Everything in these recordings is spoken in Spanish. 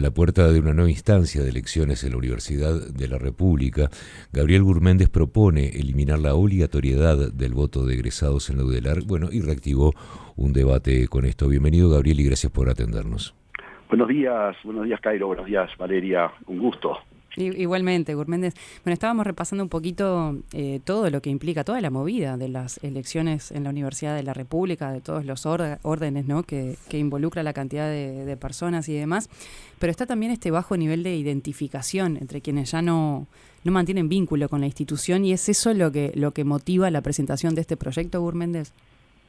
A la puerta de una nueva instancia de elecciones en la Universidad de la República, Gabriel Gurméndez propone eliminar la obligatoriedad del voto de egresados en la UDELAR, bueno, y reactivó un debate con esto. Bienvenido, Gabriel, y gracias por atendernos. Buenos días, Cairo, buenos días, Valeria, un gusto. Igualmente, Gurméndez. Bueno, estábamos repasando un poquito todo lo que implica, toda la movida de las elecciones en la Universidad de la República, de todos los órdenes, ¿no? que involucra la cantidad de personas y demás, pero está también este bajo nivel de identificación entre quienes ya no mantienen vínculo con la institución, y es eso lo que motiva la presentación de este proyecto, Gurméndez.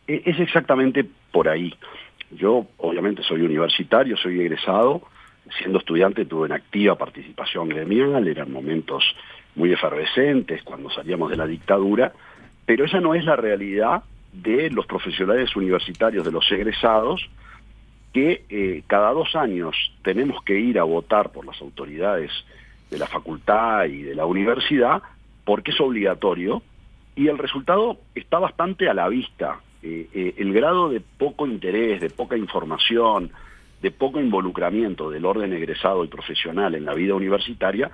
Es exactamente por ahí. Yo, obviamente, soy universitario, soy egresado. Siendo estudiante tuve una activa participación gremial, eran momentos muy efervescentes cuando salíamos de la dictadura, pero esa no es la realidad de los profesionales universitarios, de los egresados, que cada 2 años tenemos que ir a votar por las autoridades de la facultad y de la universidad, porque es obligatorio, y el resultado está bastante a la vista. El grado de poco interés, de poca información, de poco involucramiento del orden egresado y profesional en la vida universitaria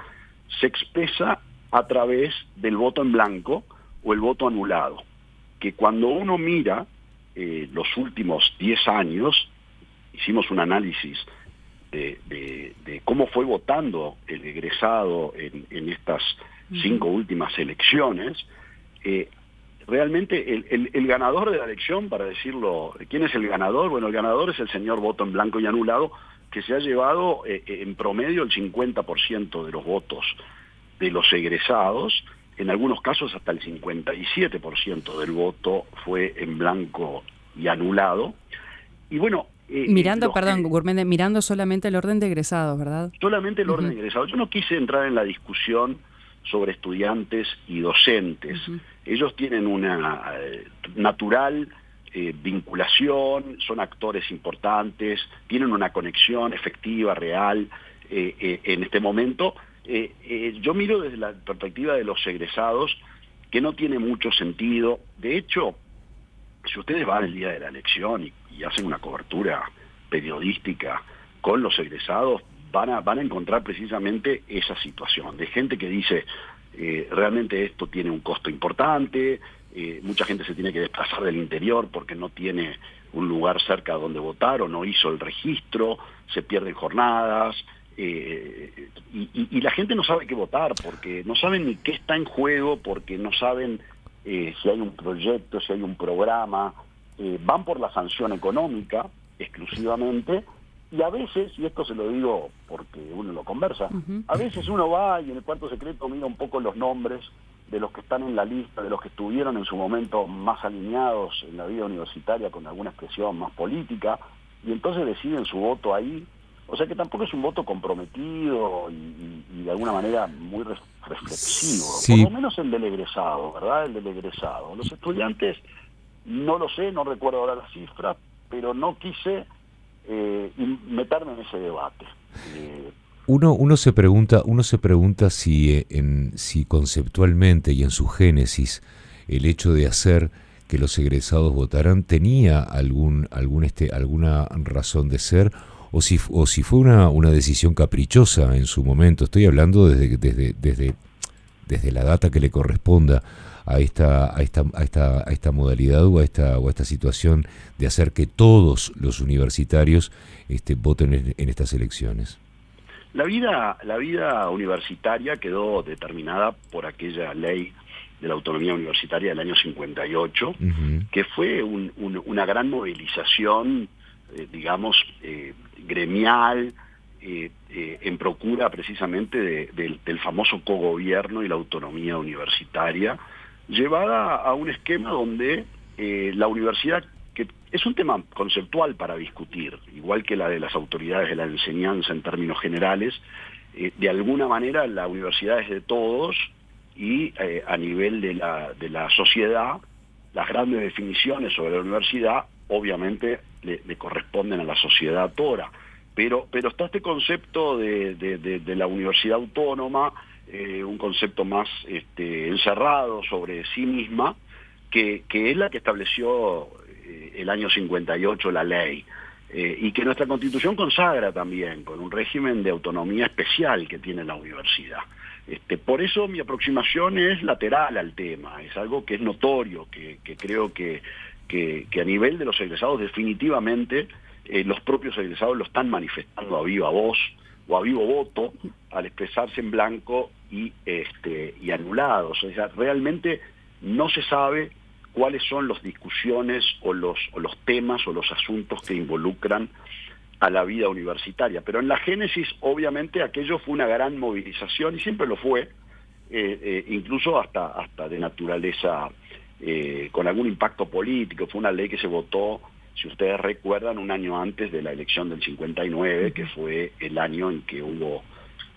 se expresa a través del voto en blanco o el voto anulado, que cuando uno mira los últimos 10 años, hicimos un análisis de cómo fue votando el egresado en estas 5 últimas elecciones. Realmente el ganador de la elección, para decirlo, ¿quién es el ganador? Bueno, el ganador es el señor voto en blanco y anulado, que se ha llevado en promedio el 50% de los votos de los egresados, en algunos casos hasta el 57% del voto fue en blanco y anulado. Y bueno... Gurméndez, mirando solamente el orden de egresados, ¿verdad? Solamente el orden de egresados. Yo no quise entrar en la discusión sobre estudiantes y docentes. Ellos tienen una natural vinculación, son actores importantes, tienen una conexión efectiva, real, en este momento. Yo miro desde la perspectiva de los egresados, que no tiene mucho sentido. De hecho, si ustedes van el día de la elección y hacen una cobertura periodística con los egresados, van a encontrar precisamente esa situación de gente que dice realmente esto tiene un costo importante, mucha gente se tiene que desplazar del interior porque no tiene un lugar cerca donde votar o no hizo el registro, se pierden jornadas, y la gente no sabe qué votar porque no saben ni qué está en juego, porque no saben si hay un proyecto, si hay un programa, van por la sanción económica exclusivamente. Y a veces, y esto se lo digo porque uno lo conversa, a veces uno va y en el cuarto secreto mira un poco los nombres de los que están en la lista, de los que estuvieron en su momento más alineados en la vida universitaria con alguna expresión más política, y entonces deciden su voto ahí. O sea que tampoco es un voto comprometido y de alguna manera muy reflexivo. Sí. Por lo menos el del egresado, ¿verdad? El del egresado. Los estudiantes, no lo sé, no recuerdo ahora las cifras, pero no quise meterme en ese debate. Uno se pregunta si conceptualmente y en su génesis el hecho de hacer que los egresados votaran tenía alguna razón de ser, o si fue una decisión caprichosa en su momento. Estoy hablando desde la data que le corresponda a esta modalidad o a esta situación de hacer que todos los universitarios voten en estas elecciones. La vida universitaria quedó determinada por aquella ley de la autonomía universitaria del año 58, que fue una gran movilización, gremial, en procura precisamente del famoso cogobierno y la autonomía universitaria, llevada a un esquema donde la universidad, que es un tema conceptual para discutir, igual que la de las autoridades de la enseñanza en términos generales, de alguna manera la universidad es de todos y a nivel de la sociedad, las grandes definiciones sobre la universidad obviamente le corresponden a la sociedad toda. Pero está este concepto de la universidad autónoma, un concepto más encerrado sobre sí misma, que es la que estableció el año 58 la ley. y que nuestra Constitución consagra también, con un régimen de autonomía especial que tiene la universidad. Por eso mi aproximación es lateral al tema, es algo que es notorio, que creo que a nivel de los egresados definitivamente los propios egresados lo están manifestando a viva voz o a vivo voto al expresarse en blanco y anulados. O sea, realmente no se sabe cuáles son las discusiones o los temas o los asuntos que involucran a la vida universitaria. Pero en la génesis, obviamente, aquello fue una gran movilización, y siempre lo fue, incluso hasta de naturaleza, con algún impacto político. Fue una ley que se votó, si ustedes recuerdan, un año antes de la elección del 59, que fue el año en que hubo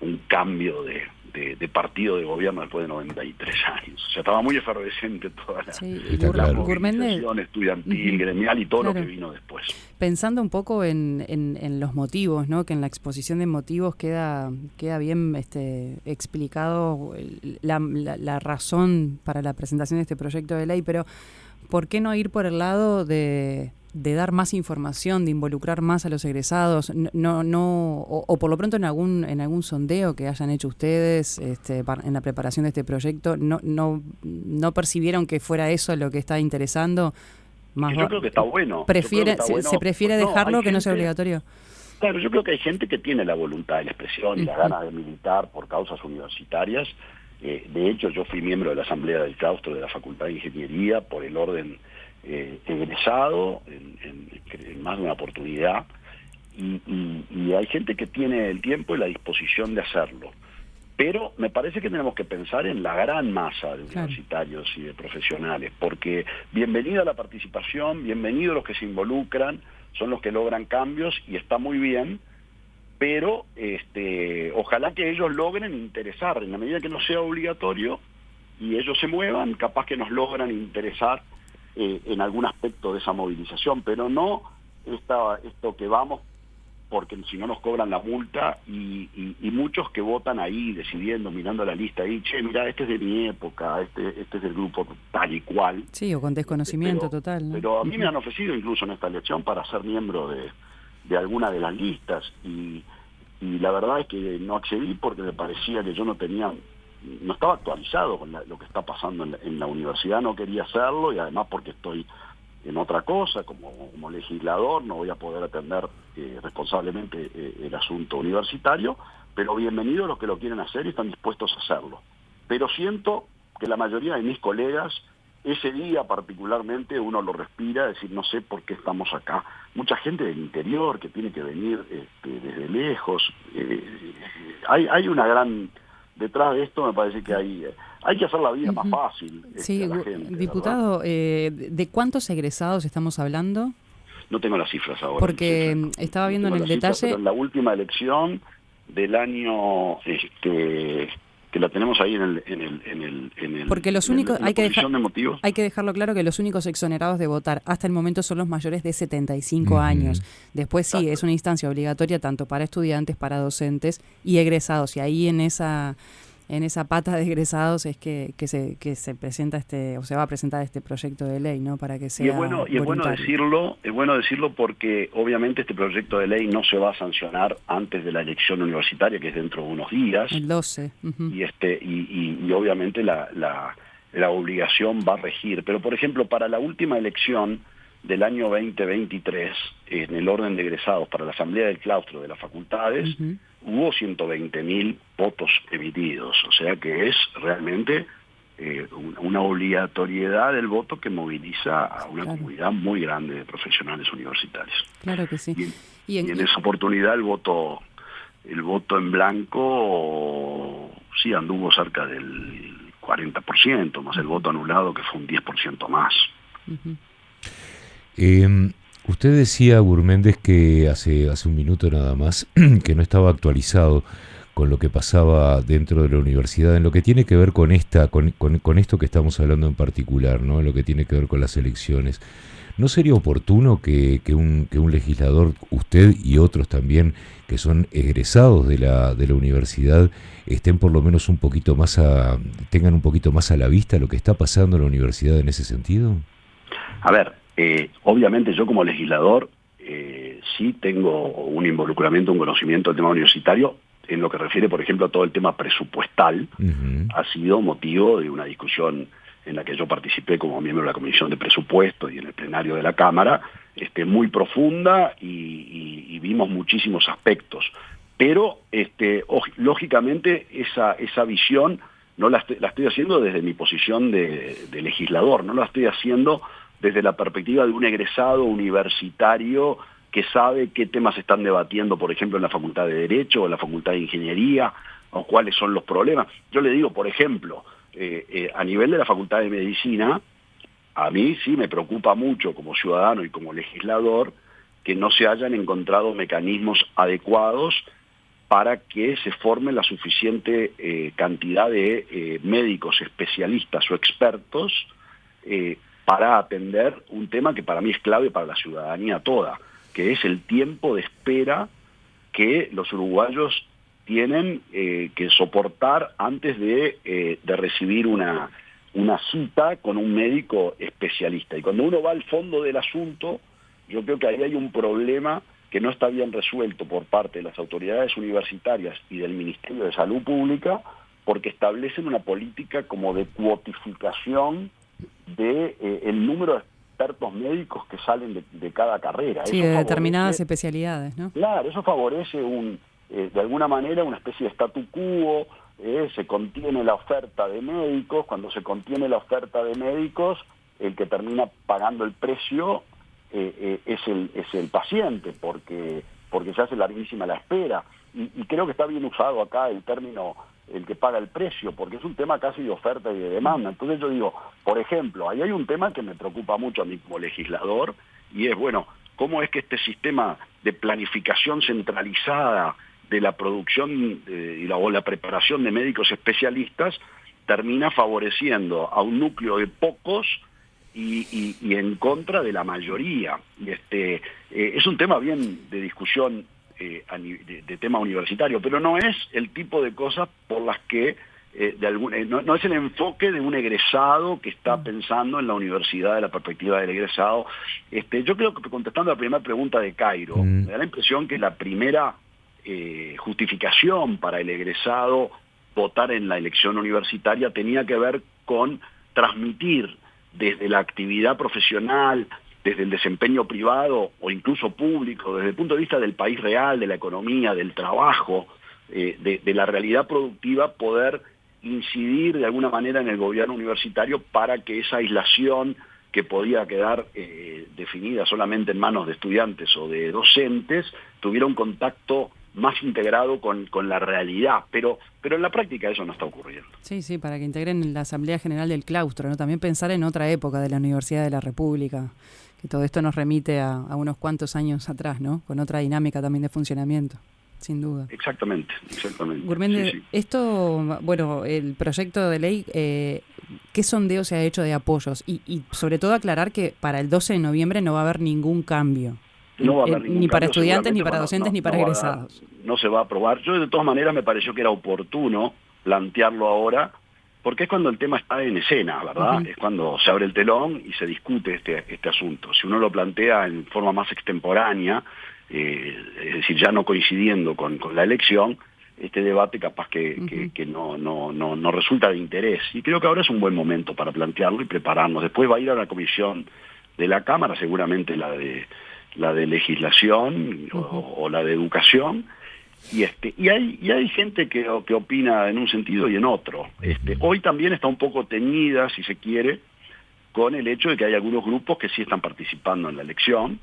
un cambio de partido de gobierno después de 93 años. O sea, estaba muy efervescente toda la movilización estudiantil, gremial y todo lo que vino después. Pensando un poco en los motivos, ¿no? Que en la exposición de motivos queda bien explicado la razón para la presentación de este proyecto de ley, pero ¿por qué no ir por el lado de dar más información, de involucrar más a los egresados, o por lo pronto en algún sondeo que hayan hecho ustedes en la preparación de este proyecto, no percibieron que fuera eso lo que está interesando? Yo creo que está bueno. ¿Se prefiere dejarlo que no sea obligatorio? Claro, yo creo que hay gente que tiene la voluntad de la expresión y la gana de militar por causas universitarias. De hecho, yo fui miembro de la Asamblea del Claustro de la Facultad de Ingeniería por el orden egresado en más de una oportunidad, y hay gente que tiene el tiempo y la disposición de hacerlo. Pero me parece que tenemos que pensar en la gran masa de universitarios y de profesionales, porque bienvenida la participación, bienvenidos los que se involucran, son los que logran cambios y está muy bien, pero ojalá que ellos logren interesar, en la medida que no sea obligatorio y ellos se muevan, capaz que nos logran interesar en algún aspecto de esa movilización, pero no esto que vamos porque si no nos cobran la multa, y muchos que votan ahí decidiendo, mirando la lista ahí, che, mira, este es de mi época, este es del grupo tal y cual. Sí, o con desconocimiento total, ¿no? Pero a mí me han ofrecido incluso en esta elección para ser miembro de alguna de las listas, y la verdad es que no accedí porque me parecía que yo no estaba actualizado con lo que está pasando en la universidad, no quería hacerlo, y además porque estoy en otra cosa, como legislador no voy a poder atender responsablemente el asunto universitario, pero bienvenidos los que lo quieren hacer y están dispuestos a hacerlo. Pero siento que la mayoría de mis colegas, ese día particularmente, uno lo respira, es decir, no sé por qué estamos acá. Mucha gente del interior que tiene que venir desde lejos. Hay una gran... Detrás de esto me parece que hay que hacer la vida más fácil sí, a la gente. Diputado, ¿de cuántos egresados estamos hablando? No tengo las cifras ahora. Porque estaba viendo en el detalle... Pero en la última elección del año... que la tenemos ahí en el porque los únicos hay que dejarlo claro que los únicos exonerados de votar hasta el momento son los mayores de 75 años. Después sí, es una instancia obligatoria tanto para estudiantes, para docentes y egresados, y ahí en esa pata de egresados es que se presenta o se va a presentar este proyecto de ley, ¿no? Para que sea y es bueno decirlo porque obviamente este proyecto de ley no se va a sancionar antes de la elección universitaria, que es dentro de unos días. El 12. Y obviamente la obligación va a regir. Pero por ejemplo, para la última elección del año 2023, en el orden de egresados para la Asamblea del Claustro de las Facultades, hubo 120.000 votos emitidos, o sea que es realmente una obligatoriedad del voto que moviliza a una comunidad muy grande de profesionales universitarios. Claro que sí. Y en esa oportunidad el voto en blanco sí anduvo cerca del 40%, más el voto anulado que fue un 10% más. Usted decía, Gurméndez, que hace un minuto nada más, que no estaba actualizado con lo que pasaba dentro de la universidad, en lo que tiene que ver con esto que estamos hablando en particular, ¿no? En lo que tiene que ver con las elecciones. ¿No sería oportuno que un legislador, usted y otros también, que son egresados de la universidad, estén por lo menos tengan un poquito más a la vista lo que está pasando en la universidad en ese sentido? A ver, obviamente yo como legislador sí tengo un involucramiento, un conocimiento del tema universitario en lo que refiere, por ejemplo, a todo el tema presupuestal. Ha sido motivo de una discusión en la que yo participé como miembro de la Comisión de Presupuestos y en el plenario de la Cámara, muy profunda y vimos muchísimos aspectos. Pero, lógicamente, esa visión no la estoy haciendo desde mi posición de legislador, no la estoy haciendo desde la perspectiva de un egresado universitario que sabe qué temas se están debatiendo, por ejemplo, en la Facultad de Derecho o en la Facultad de Ingeniería, o cuáles son los problemas. Yo le digo, por ejemplo, a nivel de la Facultad de Medicina, a mí sí me preocupa mucho como ciudadano y como legislador que no se hayan encontrado mecanismos adecuados para que se forme la suficiente cantidad de médicos especialistas o expertos para atender un tema que para mí es clave para la ciudadanía toda, que es el tiempo de espera que los uruguayos tienen que soportar antes de recibir una cita con un médico especialista. Y cuando uno va al fondo del asunto, yo creo que ahí hay un problema que no está bien resuelto por parte de las autoridades universitarias y del Ministerio de Salud Pública, porque establecen una política como de cuotificación de el número de expertos médicos que salen de cada carrera. Sí, eso de determinadas especialidades, ¿no? Claro, eso favorece de alguna manera una especie de statu quo. Se contiene la oferta de médicos. Cuando se contiene la oferta de médicos, el que termina pagando el precio es el paciente, porque se hace larguísima la espera. Y creo que está bien usado acá el término el que paga el precio, porque es un tema casi de oferta y de demanda. Entonces yo digo, por ejemplo, ahí hay un tema que me preocupa mucho a mí como legislador, y es, bueno, ¿cómo es que este sistema de planificación centralizada de la producción o la preparación de médicos especialistas termina favoreciendo a un núcleo de pocos y en contra de la mayoría? Y es un tema bien de discusión de tema universitario, pero no es el tipo de cosas por las que no es el enfoque de un egresado que está pensando en la universidad de la perspectiva del egresado. Yo creo que, contestando a la primera pregunta de Cairo, me da la impresión que la primera justificación para el egresado votar en la elección universitaria tenía que ver con transmitir desde la actividad profesional, desde el desempeño privado o incluso público, desde el punto de vista del país real, de la economía, del trabajo, de la realidad productiva, poder incidir de alguna manera en el gobierno universitario para que esa aislación que podía quedar definida solamente en manos de estudiantes o de docentes tuviera un contacto más integrado con la realidad, pero en la práctica eso no está ocurriendo. Sí, para que integren en la Asamblea General del Claustro, ¿no? También pensar en otra época de la Universidad de la República, que todo esto nos remite a unos cuantos años atrás, ¿no? Con otra dinámica también de funcionamiento, sin duda. Exactamente. Gurméndez, sí. Esto, bueno, el proyecto de ley, ¿qué sondeo se ha hecho de apoyos? Y sobre todo aclarar que para el 12 de noviembre no va a haber ningún cambio. No va a haber ningún ni para cambio, estudiantes, ni para docentes, ni para egresados. No se va a aprobar. Yo de todas maneras me pareció que era oportuno plantearlo ahora, porque es cuando el tema está en escena, ¿verdad? Es cuando se abre el telón y se discute este asunto. Si uno lo plantea en forma más extemporánea, es decir, ya no coincidiendo con la elección, este debate capaz que no resulta de interés. Y creo que ahora es un buen momento para plantearlo y prepararnos. Después va a ir a la comisión de la Cámara, seguramente la de legislación o la de educación, y hay gente que opina en un sentido y en otro. Hoy también está un poco teñida, si se quiere, con el hecho de que hay algunos grupos que sí están participando en la elección,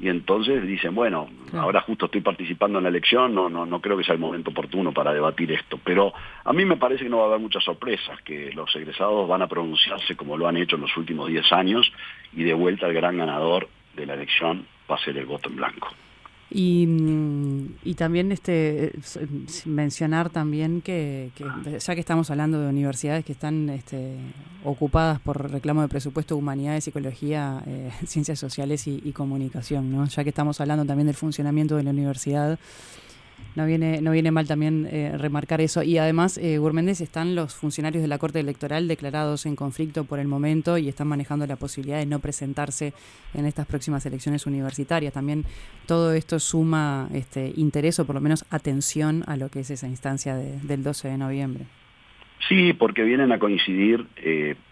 y entonces dicen, bueno, ahora justo estoy participando en la elección, no creo que sea el momento oportuno para debatir esto. Pero a mí me parece que no va a haber muchas sorpresas, que los egresados van a pronunciarse como lo han hecho en los últimos 10 años, y de vuelta el gran ganador de la elección va a ser el voto en blanco. Y también mencionar también que ya que estamos hablando de universidades que están ocupadas por reclamo de presupuesto de humanidades, psicología, ciencias sociales y comunicación, ¿no? Ya que estamos hablando también del funcionamiento de la universidad, No viene mal también remarcar eso. Y además, Gurméndez, están los funcionarios de la Corte Electoral declarados en conflicto por el momento y están manejando la posibilidad de no presentarse en estas próximas elecciones universitarias. También todo esto suma interés o por lo menos atención a lo que es esa instancia del 12 de noviembre. Sí, porque vienen a coincidir,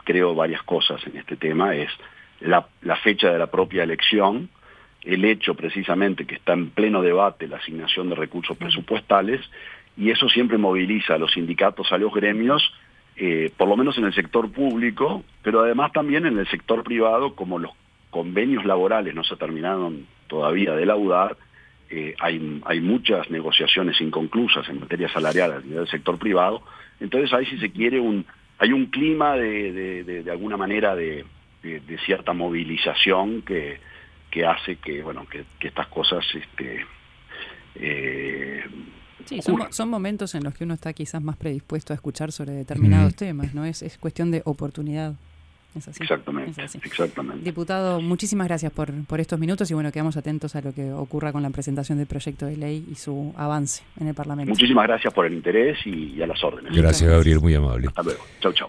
creo, varias cosas en este tema. Es la fecha de la propia elección, el hecho precisamente que está en pleno debate la asignación de recursos presupuestales, y eso siempre moviliza a los sindicatos, a los gremios, por lo menos en el sector público, pero además también en el sector privado, como los convenios laborales no se terminaron todavía de laudar, hay muchas negociaciones inconclusas en materia salarial a nivel del sector privado. Entonces ahí, si se quiere, hay un clima de alguna manera de cierta movilización que hace que estas cosas sí, son momentos en los que uno está quizás más predispuesto a escuchar sobre determinados temas, ¿no? Es cuestión de oportunidad. Es así. Exactamente, es así. Exactamente. Diputado, muchísimas gracias por estos minutos y quedamos atentos a lo que ocurra con la presentación del proyecto de ley y su avance en el Parlamento. Muchísimas gracias por el interés y a las órdenes. Gracias, Gabriel, muy amable. Hasta luego. Chau, chau.